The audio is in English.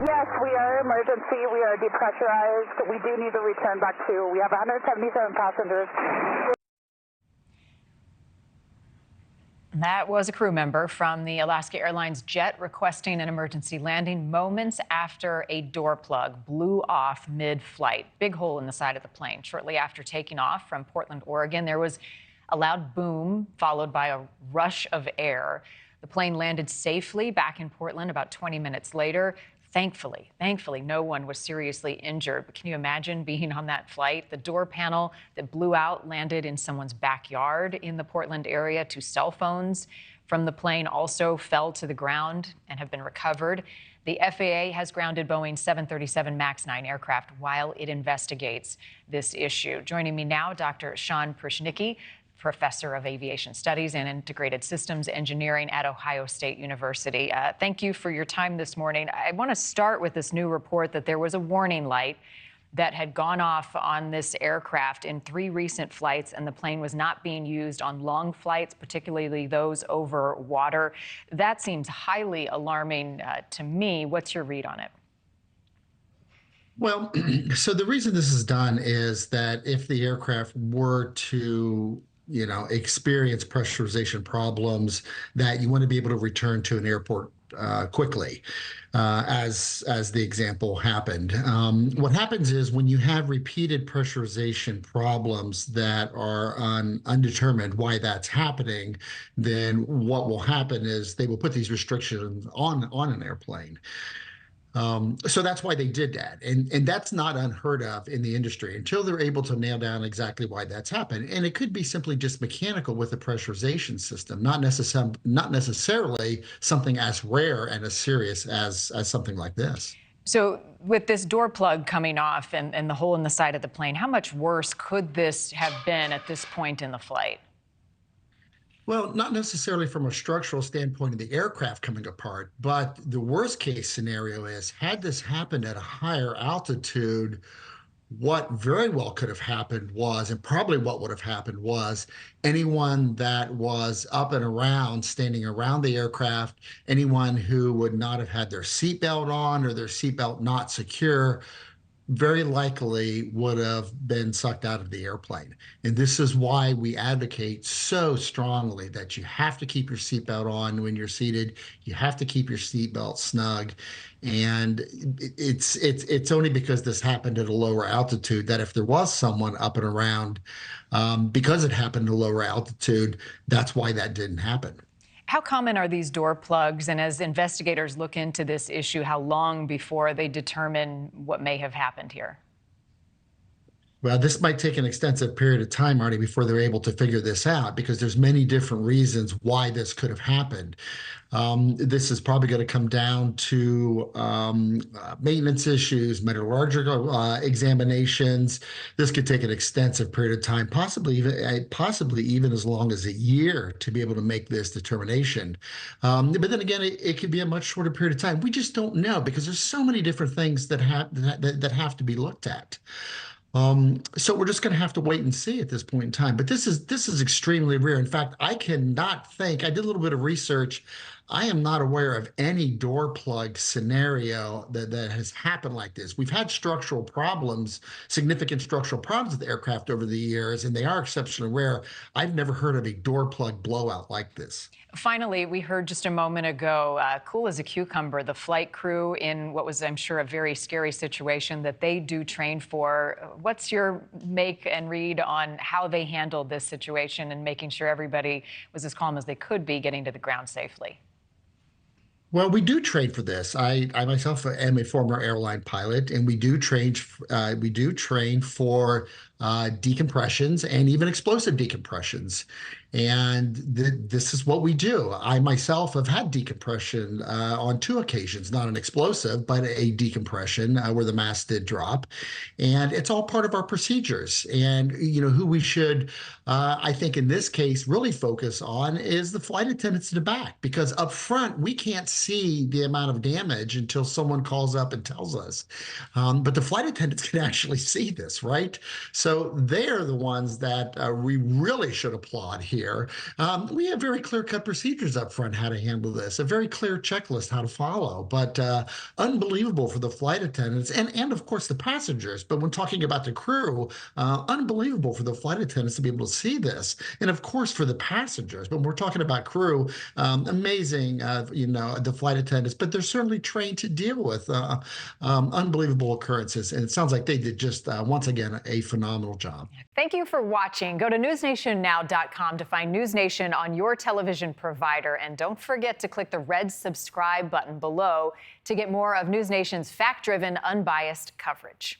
Yes, we are emergency. We are depressurized. We do need to return back to, we have 177 passengers. That was a crew member from the Alaska Airlines jet requesting an emergency landing moments after a door plug blew off mid-flight. Big hole in the side of the plane. Shortly after taking off from Portland, Oregon, there was a loud boom followed by a rush of air. The plane landed safely back in Portland about 20 minutes later. Thankfully, no one was seriously injured. But can you imagine being on that flight? The door panel that blew out landed in someone's backyard in the Portland area. 2 cell phones from the plane also fell to the ground and have been recovered. The FAA has grounded Boeing 737 MAX 9 aircraft while it investigates this issue. Joining me now, Dr. Shawn Pruchnicki, Professor of Aviation Studies and Integrated Systems Engineering at Ohio State University. Thank you for your time this morning. I want to start with this new report that there was a warning light that had gone off on this aircraft in 3 recent flights, and the plane was not being used on long flights, particularly those over water. That seems highly alarming to me. What's your read on it? Well, so the reason this is done is that if the aircraft were to experience pressurization problems, that you want to be able to return to an airport quickly, as the example happened. What happens is when you have repeated pressurization problems that are undetermined why that's happening, then what will happen is they will put these restrictions on an airplane. So that's why they did that. And that's not unheard of in the industry until they're able to nail down exactly why that's happened. And it could be simply just mechanical with the pressurization system, not necessarily something as rare and as serious as something like this. So with this door plug coming off and the hole in the side of the plane, how much worse could this have been at this point in the flight? Well, not necessarily from a structural standpoint of the aircraft coming apart, but the worst case scenario is, had this happened at a higher altitude, what very well could have happened was, and probably what would have happened was, anyone that was up and around, standing around the aircraft, anyone who would not have had their seatbelt on or their seatbelt not secure, very likely would have been sucked out of the airplane. And this is why we advocate so strongly that you have to keep your seatbelt on when you're seated. You have to keep your seatbelt snug. And it's only because this happened at a lower altitude that if there was someone up and around, because it happened at a lower altitude, that's why that didn't happen. How common are these door plugs? And as investigators look into this issue, how long before they determine what may have happened here? Well, this might take an extensive period of time, Marni, before they're able to figure this out, because there's many different reasons why this could have happened. This is probably going to come down to maintenance issues, metallurgical examinations. This could take an extensive period of time, possibly even as long as a year to be able to make this determination. But then again, it could be a much shorter period of time. We just don't know because there's so many different things that have to be looked at. So we're just going to have to wait and see at this point in time. But this is extremely rare. In fact, I cannot think. I did a little bit of research. I am not aware of any door plug scenario that has happened like this. We've had structural problems, significant structural problems with the aircraft over the years, and they are exceptionally rare. I've never heard of a door plug blowout like this. Finally, we heard just a moment ago, cool as a cucumber, the flight crew in what was, I'm sure, a very scary situation that they do train for. What's your make and read on how they handled this situation and making sure everybody was as calm as they could be getting to the ground safely? Well, we do train for this. I myself am a former airline pilot, and we do train for decompressions and even explosive decompressions. And this is what we do. I myself have had decompression on 2 occasions, not an explosive, but a decompression where the mast did drop. And it's all part of our procedures. And, who we should, I think in this case, really focus on is the flight attendants in the back, because up front, we can't see the amount of damage until someone calls up and tells us. But the flight attendants can actually see this, right? So So they're the ones that we really should applaud here. We have very clear-cut procedures up front how to handle this, a very clear checklist how to follow, but unbelievable for the flight attendants and of course the passengers. But when talking about the crew, unbelievable for the flight attendants to be able to see this, and of course for the passengers. But when we're talking about crew, amazing, the flight attendants, but they're certainly trained to deal with unbelievable occurrences. And it sounds like they did just once again a phenomenal job. Thank you for watching. Go to newsnationnow.com to find NewsNation on your television provider. And don't forget to click the red subscribe button below to get more of NewsNation's fact-driven, unbiased coverage.